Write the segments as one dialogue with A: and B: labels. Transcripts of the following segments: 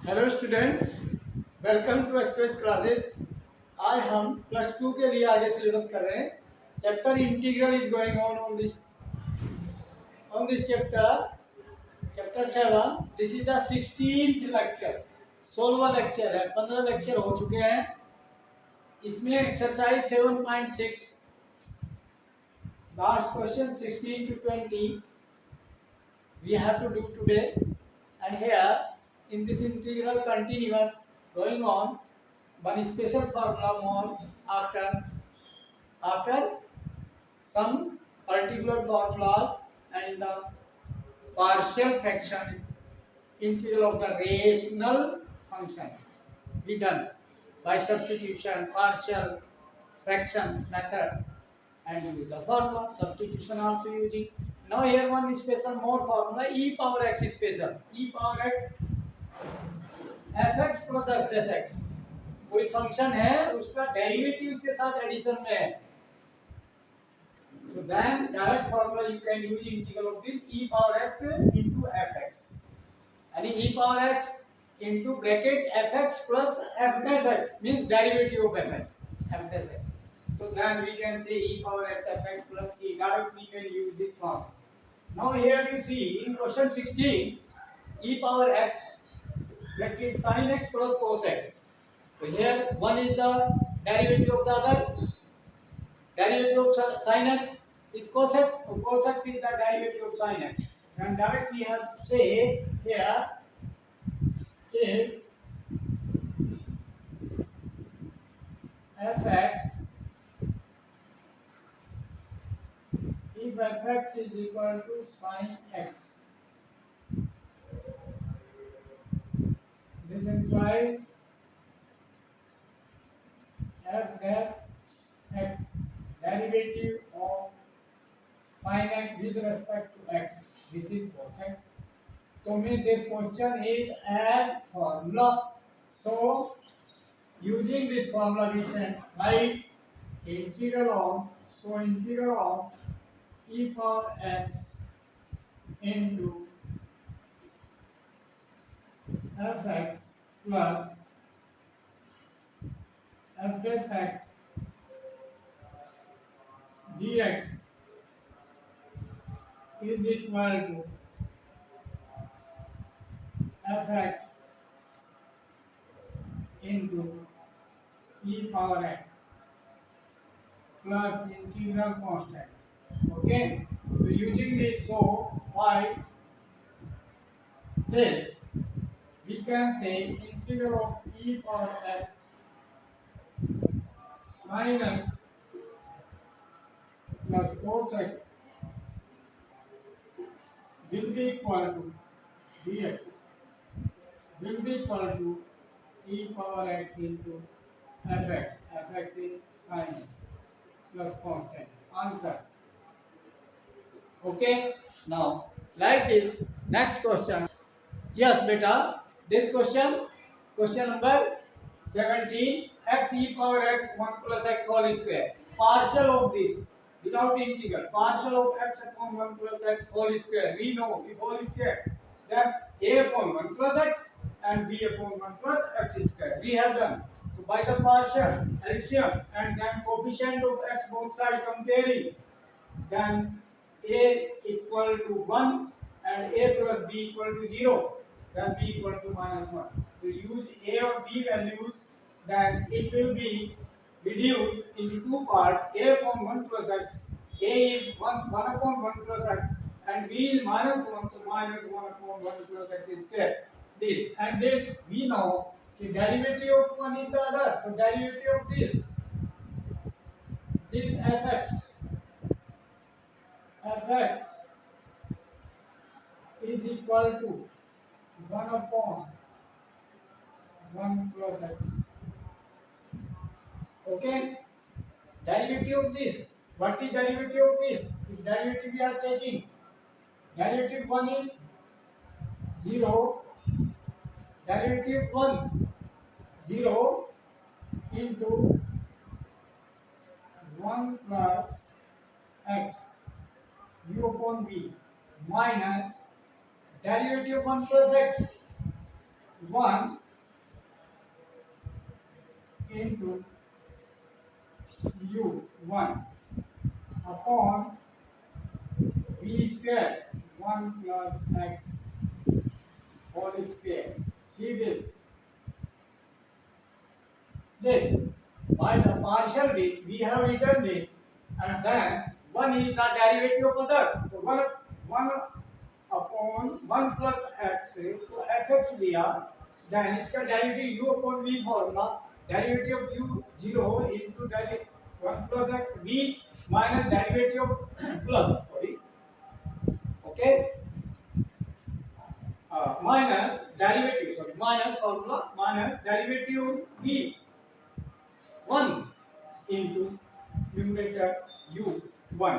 A: Hello students, welcome to express classes. आज हम +2 के लिए आगे सिलेबस कर रहे हैं। Chapter integral is going on this chapter 7। This is the 16th lecture. 16वां लेक्चर है। 15 लेक्चर हो चुके हैं। इसमें exercise 7.6 last question 16 to 20 we have to do today. And here in this integral continuous going on, one special formula more after some particular formulas, and in the partial fraction integral of the rational function be done by substitution, partial fraction method, and use the formula substitution also using. Now here one special more formula, e power x special, e power x fx plus f plus x। कोई function है, उसका derivative उसके साथ addition में है, तो then direct formula you can use integral of this e power x into fx, and e power x into bracket fx plus f dash x means derivative of fx, f dash x. So then we can say e power x fx plus e, direct we can use this form. Now here you see in question 16, e power x bracket sin x plus cos x. So here one is the derivative of the other. Derivative of sin x is cos x. So cos x is the derivative of sin x. And directly we have to say here if fx is equal to sin x, this implies f dash x derivative of sin x with respect to x. This is cos x. So means this question is as formula. So using this formula we can write integral of e power x into fx plus f dash x dx is equal to fx into e power x plus integral constant. Okay, so using this, so by this we can say integral of e power x minus plus cos x will be equal to dx will be equal to e power x into fx. Fx is sin plus constant. Answer. Okay. Now like this. Next question. Yes, beta. This question number 17. X e power x 1 plus x whole square. Partial of this without integral. Partial of x upon 1 plus x whole square. We know if whole square, then a upon 1 plus x and b upon 1 plus x square. We have done. So by the partial LCM and then coefficient of x both sides comparing, then a equal to 1 and a plus b equal to 0, then b equal to -1. So use a or b values, then it will be reduced into two parts, a upon 1 plus x. A is 1 upon 1 plus x and b is -1, so -1 upon 1 plus x is square. This and this we know the derivative of one is the other. So derivative of this fx is equal to 1 upon 1 plus x. Okay, derivative of this. What is derivative of this? If derivative we are taking, derivative 1 is 0, derivative 1 0 into 1 plus x u upon v minus derivative of 1 plus x 1 into u1 upon v square 1 plus x whole square. See this by the partial we have written this, and then 1 is the derivative of other. So 1 upon 1 plus x तो fx दिया, then इसका derivative u upon v formula, derivative of u 0 into derivative 1 plus x v minus derivative of plus sorry okay minus derivative sorry minus formula minus derivative of v 1 into numerator u1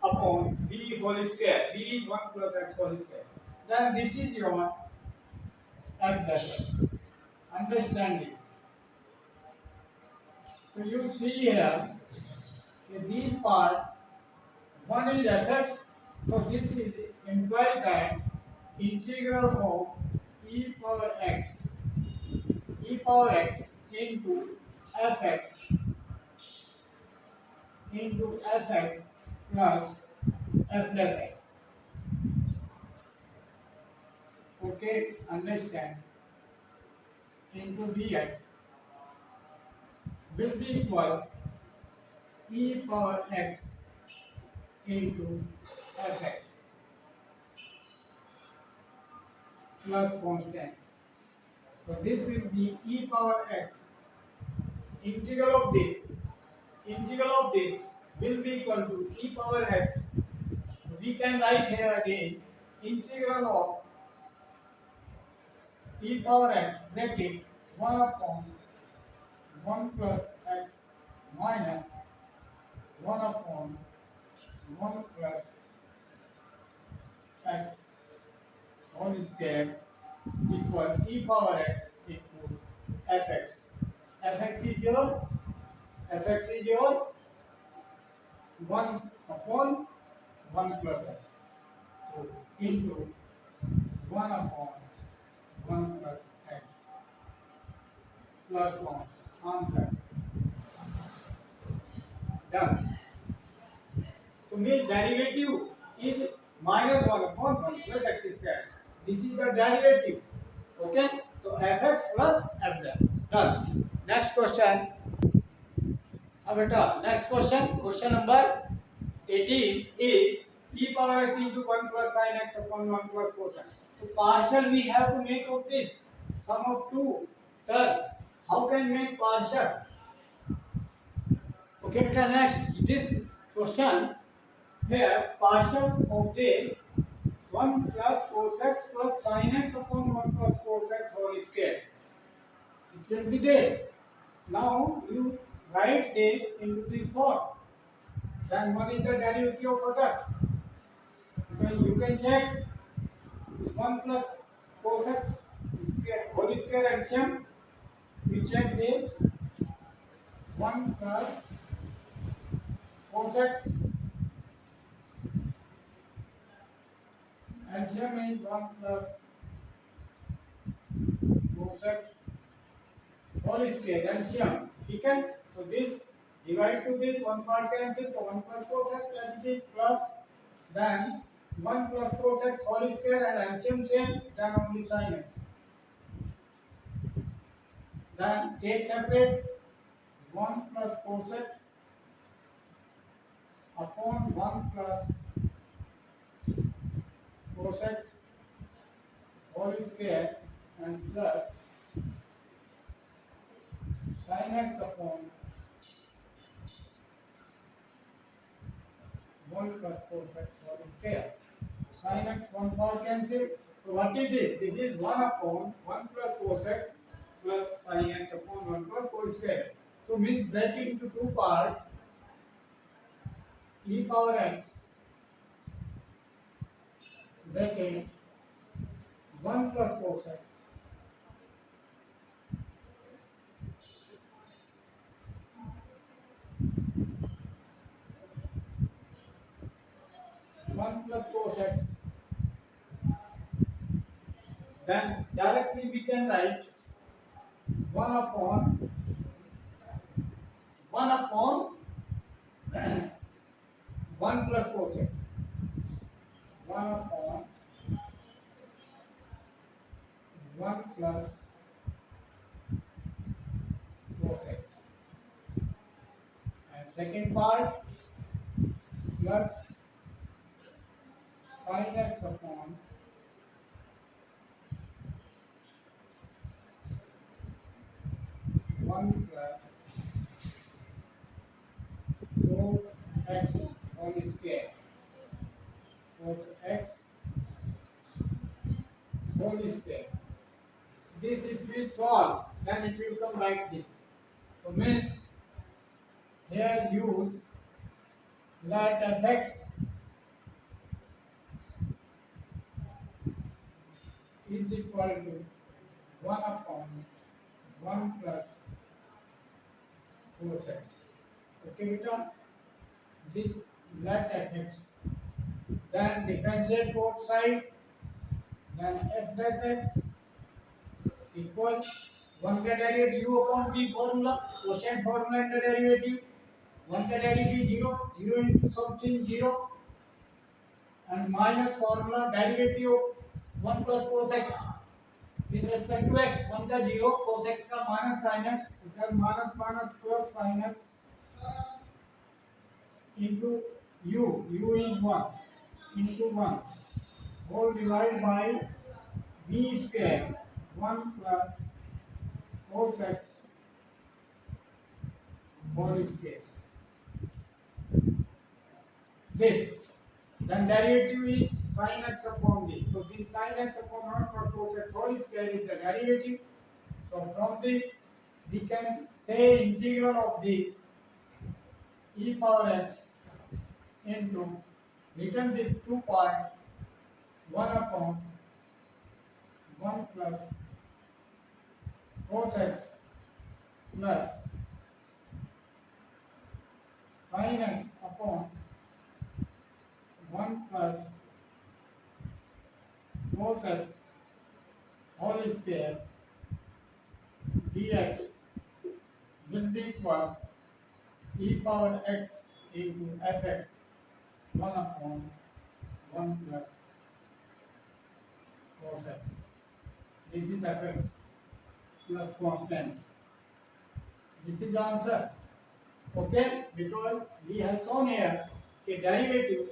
A: upon v whole square, v is 1 plus x whole square. Then this is your f dash x. Understanding. So you see here this part 1 is fx, so this is implies that integral of e power x into fx plus f dash x. Okay, understand. Into dx will be equal e power x into fx plus constant. So this will be e power x. Integral of this will be equal to e power x. We can write here again integral of e power x bracket 1 upon 1 plus x minus 1 upon 1 plus x whole square equal e power x into fx. fx is your 1 upon 1 plus x. So into 1 upon 1 plus x plus 1. Answer. Done. So means derivative is minus 1 upon 1 plus x square. This is the derivative. Okay. So fx plus f dash. Done. Next question. Next question number 18 is e power x into 1 plus sin x upon 1 plus cosine. So partial we have to make of this sum of 2 term. How can make partial? Okay, beta, next this question here partial of this 1 plus cos x plus sin x upon 1 plus cos x whole square. It will be this. Now you write this into this form. Then what is the derivative of other? Then you can check 1 plus cos x square whole square LCM. We check this 1 plus cos x LCM is 1 plus cos x whole square LCM. Okay? So this divide to this, one part cancel, so 1 plus cos x as it is plus then 1 plus cos x whole square and LCM same, then only sin x. Then take separate 1 plus cos x upon 1 plus cos x whole square and plus sin x upon 1 plus cos x whole square. Sin x one part cancel. So what is this? This is 1 upon 1 plus cos x plus sin x upon 1 plus cos square. So means break it into two parts. E power x bracket 1 plus cos x then directly we can write 1 upon 1 upon 1 plus cos x. 1 upon 1 plus cos x. And second part plus sin x upon 1 plus cos x whole square. Cos x whole square. This if we solve, then it will come like this. So means here use let fx is equal to 1 upon 1 plus cos x. Okay, beta. The let fx. Then differentiate both sides. Then f dash x equal 1 का derivative u upon b formula, quotient formula in the derivative. 1 का derivative 0, 0 into something 0, and minus formula derivative of 1 plus cos x with respect to x. 1 का 0, cos x का minus sin x, then minus minus plus sin x into u is 1 into 1 whole divided by b square 1 plus cos x whole square. This then derivative is sin x upon this. So this sin x upon 1 plus cos x whole square is the derivative. So from this we can say integral of this e power x into written this two part 1 upon 1 plus cos x plus sin x upon 1 plus cos x whole square dx will be equal e power x into fx 1 upon 1 plus cos x. This is fx plus constant. This is the answer. Okay, because we have shown here a derivative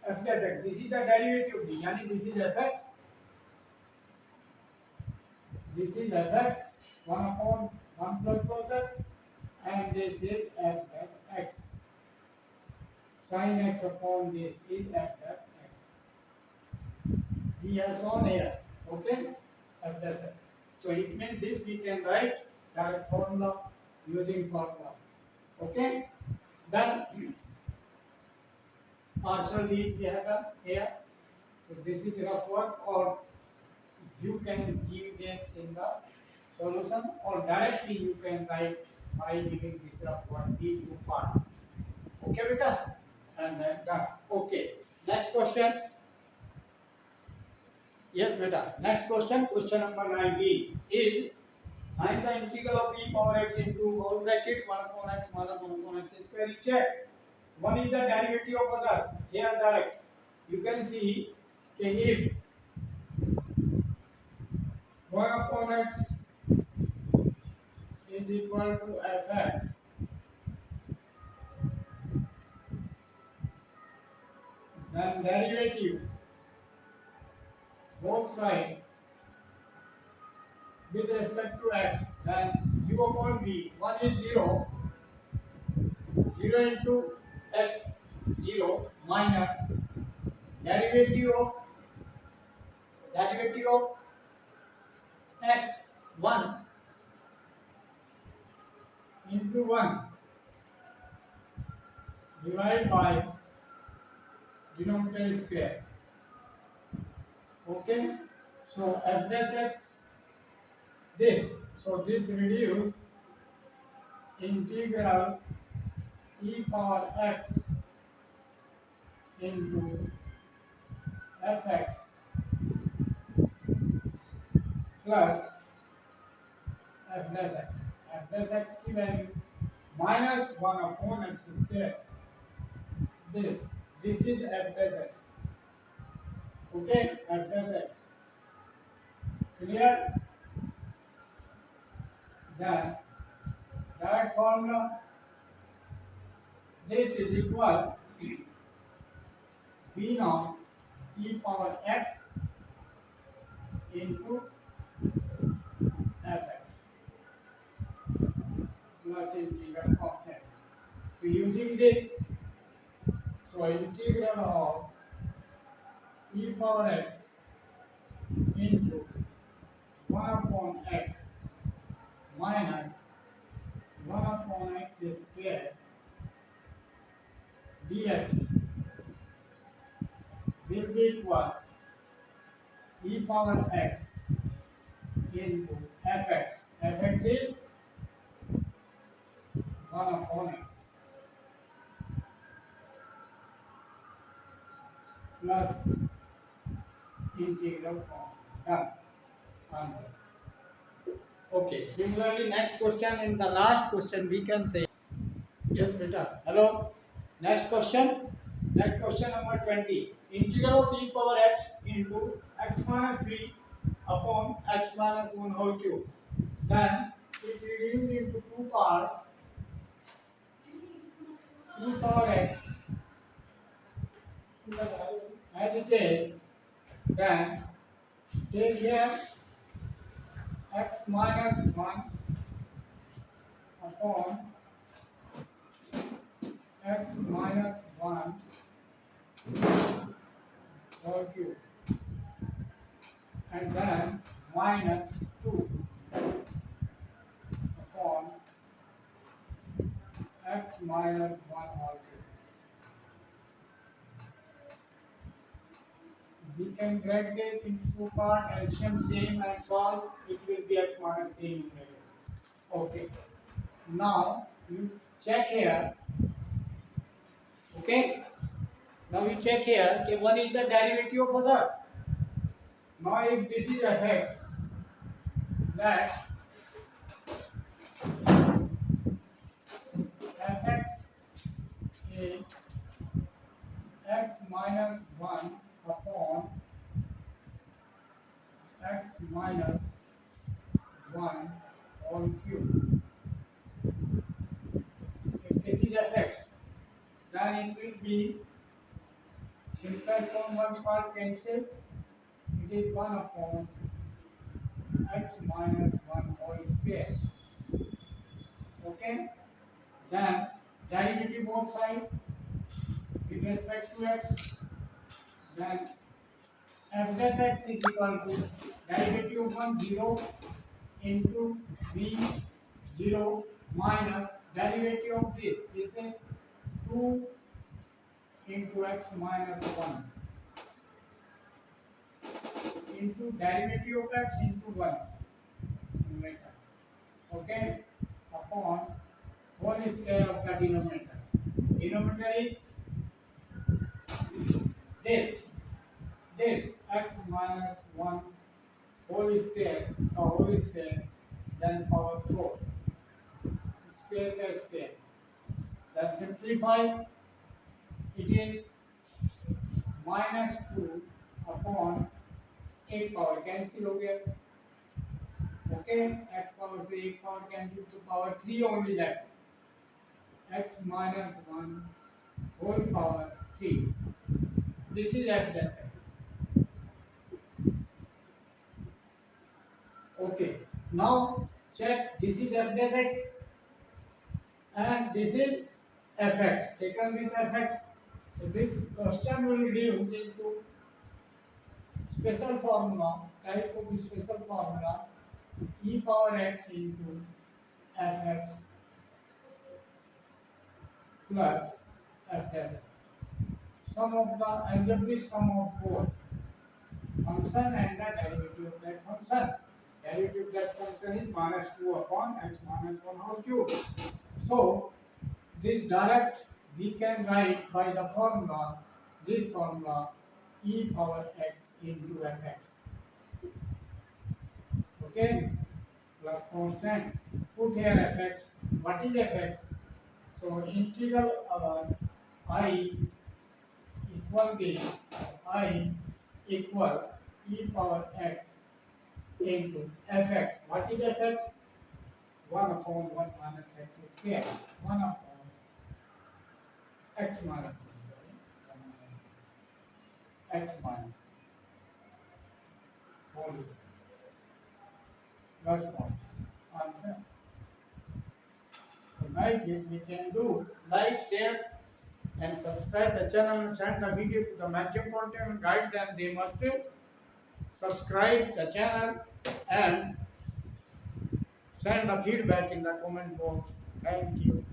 A: f dash x. This is the derivative of d. Yani this is fx. This is fx 1 upon 1 plus cos x, and this is f dash x. Sin x upon this is f dash x. We have shown here. Okay, f dash x. So it means this we can write direct formula using formula. Okay, then partial we have done here. So this is rough work, or you can give this in the solution, or directly you can write by giving this rough work these two parts. Okay, beta, and then done. Okay, next question. Yes, beta. Next question, question number 19 is find the integral of e power x into whole bracket 1 upon x minus 1 upon x square. Check. One is the derivative of other. Here direct. You can see if 1 upon x is equal to fx, then derivative both sides with respect to x, then u upon v. 1 is 0, 0 into x 0 minus derivative of x 1 into 1 divided by denominator square. Okay, so f dash x this, so this reduce integral e power x into fx plus F dash X, F dash X की value minus one upon X square, this is F dash X, okay, F dash X, clear? Then that formula, this is equal b naught e power x into fx plus integral constant. So using this, so integral of e power x into 1 upon x minus 1 upon x square dx will be equal e power x into fx. Fx is 1 upon x plus integral of done. Answer. Okay. Similarly, next question, in the last question we can say yes, beta. Hello. Next question. Next question number 20. Integral of e power x into x minus 3 upon x minus 1 whole cube. Then it reduced into two parts. E power x as it is. Then take here x minus 1 upon x minus 1 whole cube, and then minus 2 upon x minus 1 whole cube. We can break this into two parts, LCM same and solve, it will be x minus 3 numerator. Okay. Now you check here. Okay. Now you check here. Okay, one is the derivative of other. Now if this is fx, that fx is x minus 1 upon x minus 1 whole cube. If this is fx, then it will be simple from one part cancel. It is 1 upon x minus 1 whole square. Okay? Then derivative both sides with respect to x. Then f dash x is equal to derivative of 1 0 into b 0 minus derivative of this. This is 2 into x minus 1 into derivative of x into 1 numerator. Okay? Upon whole square of the denominator. Denominator is this x minus 1 whole square, then power 4 square का square. Then simplify, it is minus 2 upon 8 power cancel हो गया. Okay, x power से 8 power cancel to power 3 only left. X minus 1 whole power 3. This is f dash x. Okay, now check, this is f dash x and this is fx. Taken this fx, so this question will reduce into special formula, type of special formula, e power x into fx plus f dash x. Sum of the algebraic sum of both function and the derivative of that function. Derivative of that function is minus 2 upon x minus 1 whole cube. So this direct we can write by the formula, this formula, e power x into fx. Okay, plus constant. Put here fx. What is fx? So integral I equal the I equal e power x into fx. What is fx? 1 upon 1 minus x square. 1 upon x minus x minus whole plus one. Answer. So like this we can do. Like, share and subscribe the channel and send the video to the maximum content and guide them. They must subscribe the channel and send the feedback in the comment box. Thank you.